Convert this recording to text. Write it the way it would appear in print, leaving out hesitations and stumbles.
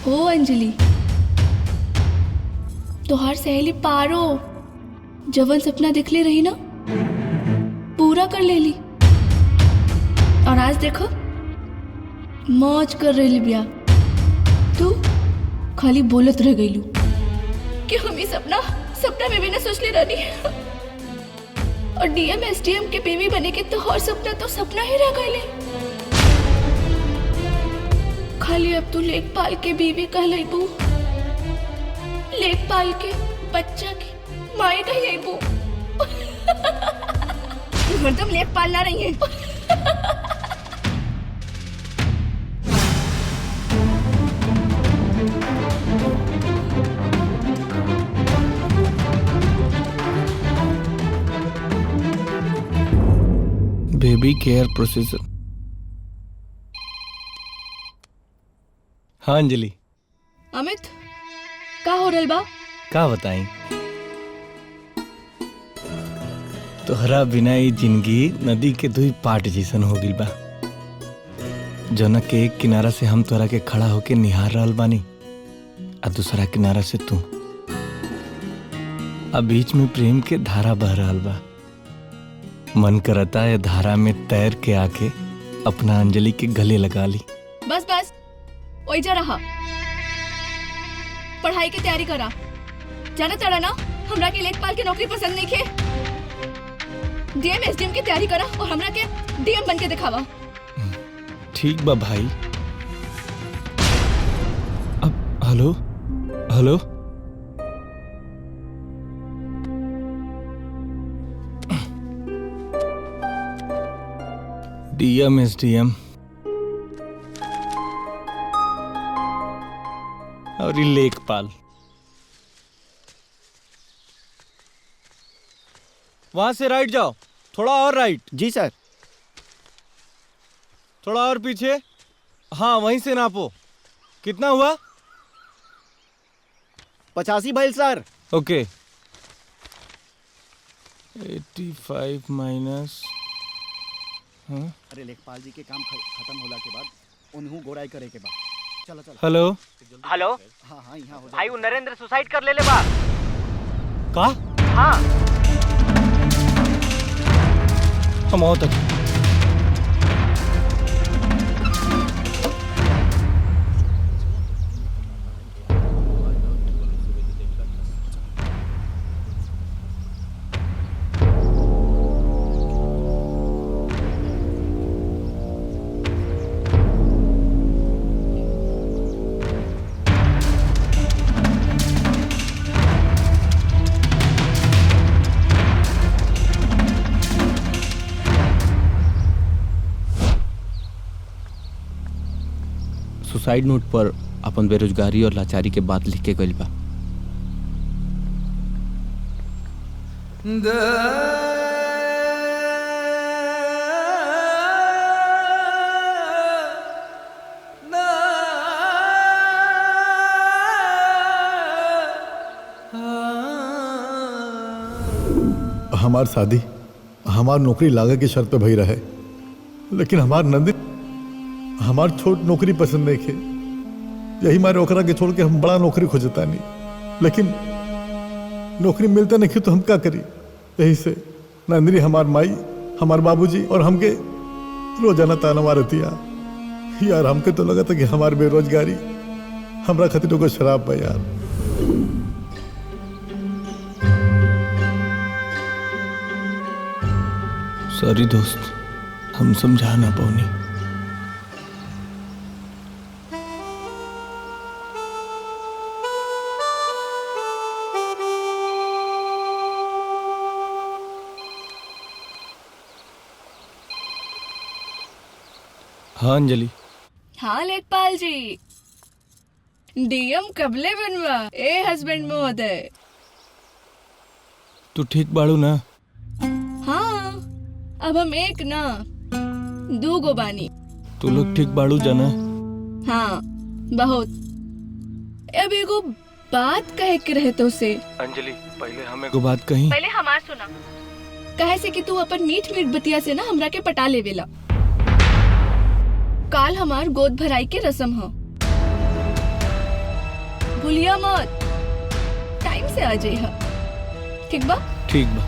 ओ अंजलि, तोहार सहेली पारो जवन सपना दिखले रही ना पूरा कर लेली। और आज देखो मौज कर रही बिया। तू खाली बोलत रह गईलू कि हम ये सपना में भी ना सोच ले रही। और डीएम एसडीएम के बीवी बने के तो हर सपना तो सपना ही रह गए। खाली अब तू लेखपाल के बीवी कहलबू, लेखपाल के बच्चा की माए कहलबू। हरदम लेखपाल ना रही है। Baby care procedure. हाँ अंजलि। अमित का हो रहल बा? का बताई तोहरा बिना ये जिंदगी नदी के दुई पाट जैसन हो गइल बा। जौना के एक किनारा से हम तोरा के खड़ा होके निहार रहल बानी आ दूसरा किनारा से तू। अब बीच में प्रेम के धारा बह रहल बा। मन करता है धारा में तैर के आके अपना अंजलि के गले लगा ली। बस बस ओइजा रहा, पढ़ाई की तैयारी करा। जाना तड़ा ना हमरा के लेखपाल की नौकरी पसंद नहीं खे। डीएम एसडीएम की तैयारी करा और हमरा के डीएम बन के दिखावा। ठीक बा भाई। अब हेलो हेलो डीएम एसडीएम और ये लेखपाल। वहां से राइट जाओ, थोड़ा और राइट। जी सर। थोड़ा और पीछे। हाँ वहीं से नापो। कितना हुआ? 85 बैल सर। ओके 85 माइनस। हाँ अरे लेखपाल जी के काम खत्म होला के बाद उन्हों गोराई करे के बाद चलो चलो। Hello hello. हाँ हाँ यहाँ हो भाई वो नरेंद्र सुसाइड कर ले बा। का? हाँ हम आओ तक। सुसाइड नोट पर अपन बेरोजगारी और लाचारी के बात लिख के गइल बा। हमार शादी हमार नौकरी लागे की शर्त पे भई रहे, लेकिन हमार नंदी हमार छोट नौकरी पसंद नहीं खे। यही मारे ओकरा के छोड़ के हम बड़ा नौकरी खोजता नहीं, लेकिन नौकरी मिलता नहीं तो हम क्या करी। यही से नंदिनी हमार माई हमार बाबूजी और हमके रोजाना ताना मारती यार। हमके तो लगा था कि हमार बेरोजगारी हमरा खातिर को शराब बा यार। सॉरी दोस्त, हम समझा ना पाऊनी। हाँ अंजलि। हाँ लेखपाल जी, डीएम कबले बनवा ए हस्बैंड महोदय। तू ठीक बाड़ू ना? हाँ अब हम एक ना दो गो बानी। तू लोग ठीक बाड़ू जाना? हाँ बहुत। अब एगो बात कहे के रहे तो से। अंजलि पहले हमें को बात कही। पहले हमार सुना। कहे से कि तू अपन मीठ मीठ बतिया से ना हमरा के पटा लेवेला। काल हमार गोद भराई के रस्म हो भूलिया मत, टाइम से आ जाइए। ठीक बा? ठीक बा।